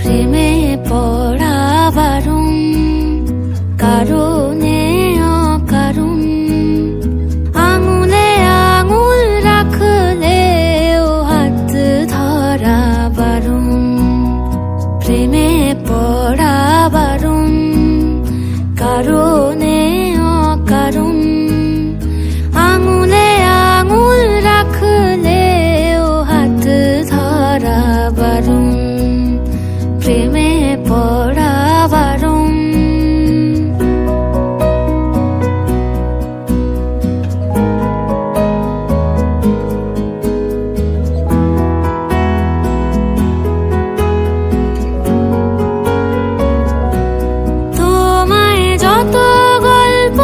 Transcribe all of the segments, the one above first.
প্রেমে পড়া বারণ, কারণে অকারণ। আঙুলে আঙুল রাখলেও হাত ধরা বারণ। প্রেমে পড়া বারণ, কারণে অকারণ। আঙুলে আঙুল রাখলেও হাত ধরা বারণ। প্রেমে পড়া বারণ। তোমায় যত গল্প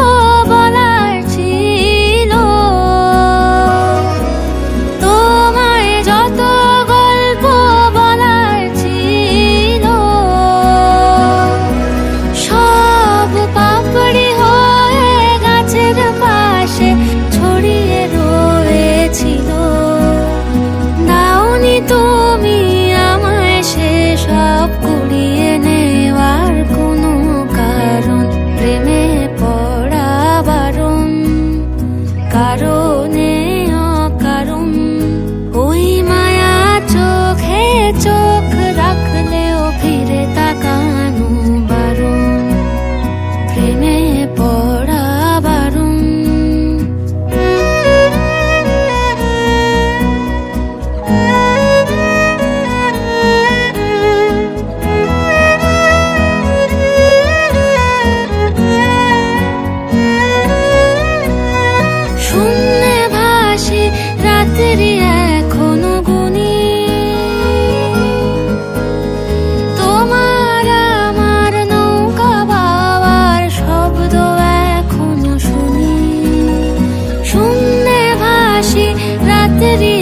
বলার ছিল, তোমায় যত গল্প বলার ছিল, সব পাপড়ি হয়ে গাছের পাশে ছড়িয়ে রয়েছিল। দাওনি তুমি আমায় সেসব কুড়িয়ে নেওয়ার কোনো কারণ। প্রেমে পড়া বারণ, কারণে অকারণ। ওই মায়া চোখে চোখ রাখলেও ফিরে তাকানো বারণ। প্রেমে পড়া বারণ। শূন্যে ভাসি রাত্রি এখনো গুনি, তোমার আমার নৌকা বাবার শব্দ এখনো শুনি। শূন্যে ভাসি রাত্রি